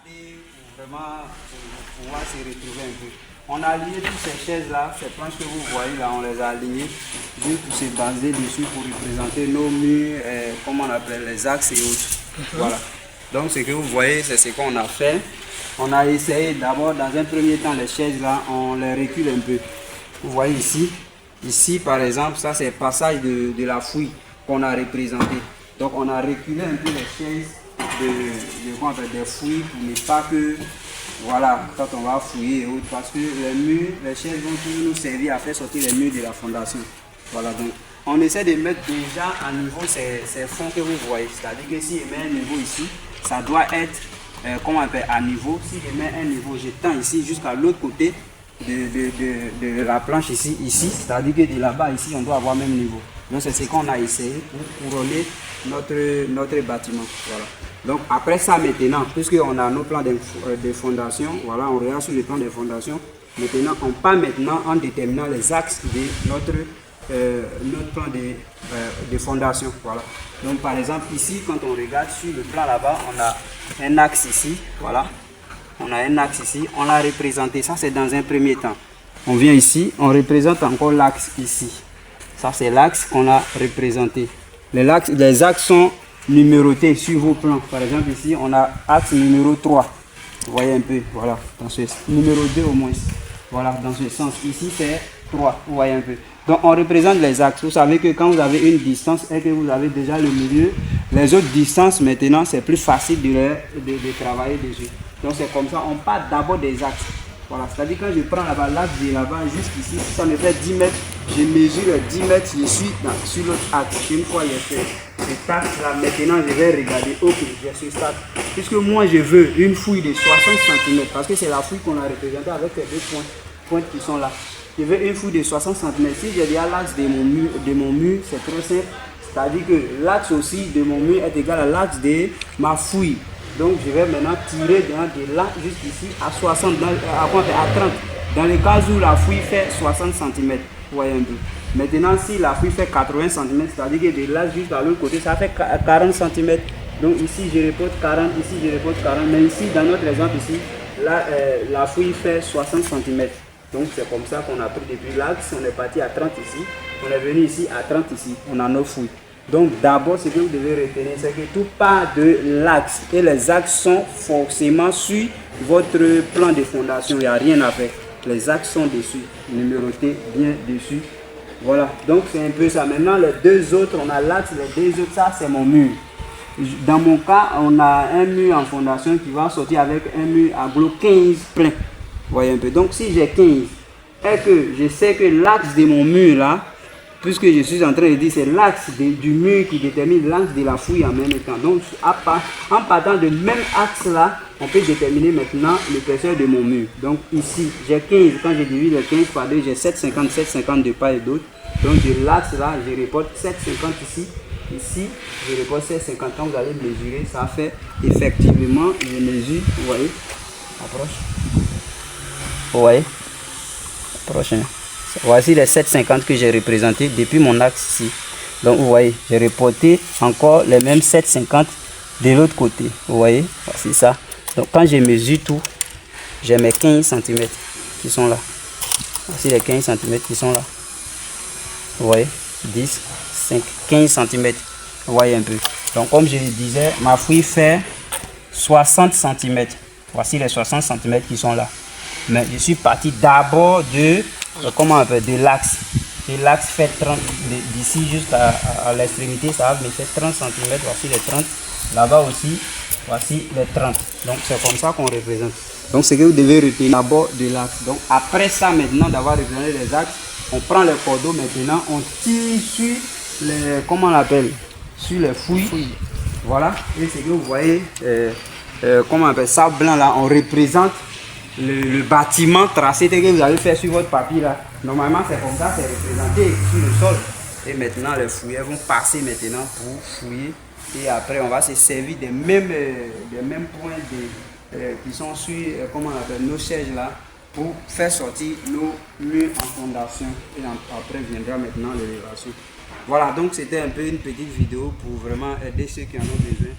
pour vraiment pour pouvoir se retrouver un peu. On a aligné toutes ces chaises là, ces planches que vous voyez là, on les a alignées juste pour se baser dessus pour représenter nos murs, comment on appelle, les axes et autres. Voilà. Donc ce que vous voyez, c'est ce qu'on a fait. On a essayé d'abord dans un premier temps les chaises là, on les recule un peu. Vous voyez ici, ici par exemple, ça c'est le passage de la fouille qu'on a représenté. Donc on a reculé un peu les chaises des fouilles pour ne pas que, voilà, quand on va fouiller et autres, parce que les murs, les chaises vont toujours nous servir à faire sortir les murs de la fondation. Voilà, donc on essaie de mettre déjà à niveau ces fonds que vous voyez. C'est-à-dire que si je mets un niveau ici, ça doit être, comment on appelle, à niveau. Si je mets un niveau, je tends ici jusqu'à l'autre côté de la planche ici, c'est-à-dire que de là-bas ici, on doit avoir le même niveau. Donc c'est ce qu'on a essayé pour couronner notre bâtiment. Voilà. Donc après ça maintenant, puisqu'on a nos plans de fondation, voilà, on regarde sur le plan de fondation. Maintenant, on part maintenant en déterminant les axes de notre plan de fondation. Voilà. Donc par exemple ici, quand on regarde sur le plan là-bas, on a un axe ici, voilà. On a un axe ici, on l'a représenté, ça c'est dans un premier temps. On vient ici, on représente encore l'axe ici. Ça c'est l'axe qu'on a représenté. Les axes sont numérotés sur vos plans. Par exemple ici, on a axe numéro 3. Vous voyez un peu, voilà, dans ce numéro 2 au moins. Voilà, dans ce sens. Ici c'est 3, vous voyez un peu. Donc on représente les axes. Vous savez que quand vous avez une distance et que vous avez déjà le milieu, les autres distances maintenant c'est plus facile de travailler dessus. Donc c'est comme ça, on part d'abord des axes. Voilà, c'est-à-dire quand je prends là-bas, l'axe de là-bas, juste ici, si ça me fait 10 mètres, je mesure 10 mètres, je suis sur l'autre axe. Une fois j'ai fait cet axe-là, maintenant je vais regarder, ok, j'ai ce stade. Puisque moi je veux une fouille de 60 cm, parce que c'est la fouille qu'on a représentée avec les deux pointes qui sont là. Je veux une fouille de 60 cm. Si j'ai déjà l'axe de mon mur, c'est très simple. C'est-à-dire que l'axe aussi de mon mur est égal à l'axe de ma fouille. Donc je vais maintenant tirer de là jusqu'ici à 60, à 30. Dans le cas où la fouille fait 60 cm, vous voyez un peu. Maintenant si la fouille fait 80 cm, c'est-à-dire que de là jusqu'à l'autre côté, ça fait 40 cm. Donc ici je reporte 40, ici je reporte 40. Mais ici dans notre exemple ici, là, la fouille fait 60 cm. Donc c'est comme ça qu'on a pris depuis l'axe, on est parti à 30 ici. On est venu ici à 30 ici, on a nos fouilles. Donc d'abord, ce que vous devez retenir, c'est que tout part de l'axe. Et les axes sont forcément sur votre plan de fondation. Il n'y a rien à faire. Les axes sont dessus, numérotés bien dessus. Voilà, donc c'est un peu ça. Maintenant, les deux autres, on a l'axe, les deux autres, ça c'est mon mur. Dans mon cas, on a un mur en fondation qui va sortir avec un mur à gros 15 plein. Vous voyez un peu. Donc si j'ai 15 et que je sais que l'axe de mon mur là, puisque je suis en train de dire c'est l'axe du mur qui détermine l'axe de la fouille en même temps. Donc en partant de même axe là, on peut déterminer maintenant l'épaisseur de mon mur. Donc ici j'ai 15, quand je divise le 15 par 2, j'ai 7,50, 7,50 de part et d'autre. Donc de l'axe là, je reporte 7,50 ici. Ici, je reporte 7,50. Quand vous allez mesurer, ça fait effectivement, je mesure, vous voyez, approche. Vous voyez, prochain. Voici les 7,50 que j'ai représentés depuis mon axe ici. Donc vous voyez, j'ai reporté encore les mêmes 7,50 de l'autre côté. Vous voyez, voici ça. Donc quand je mesure tout, j'ai mes 15 cm qui sont là. Voici les 15 cm qui sont là. Vous voyez, 10, 5, 15 cm. Vous voyez un peu. Donc comme je le disais, ma fouille fait 60 cm. Voici les 60 cm qui sont là. Mais je suis parti d'abord de l'axe. Et l'axe fait 30, d'ici jusqu'à l'extrémité, ça va me faire 30 cm. Voici les 30. Là-bas aussi, voici les 30. Donc c'est comme ça qu'on représente. Donc ce que vous devez retenir d'abord de l'axe. Donc après ça, maintenant d'avoir représenté les axes, on prend les cordeaux maintenant, on tire sur les, comment on appelle, sur les fouilles. Voilà. Et ce que vous voyez, comment on appelle ça, blanc là, on représente le bâtiment tracé que vous avez fait sur votre papier là. Normalement c'est comme ça, c'est représenté sur le sol. Et maintenant les fouilleurs vont passer maintenant pour fouiller. Et après on va se servir des mêmes points qui sont sur comment on appelle, nos chaises là, pour faire sortir nos murs en fondation. Et après viendra maintenant l'élévation. Voilà, donc c'était un peu une petite vidéo pour vraiment aider ceux qui en ont besoin.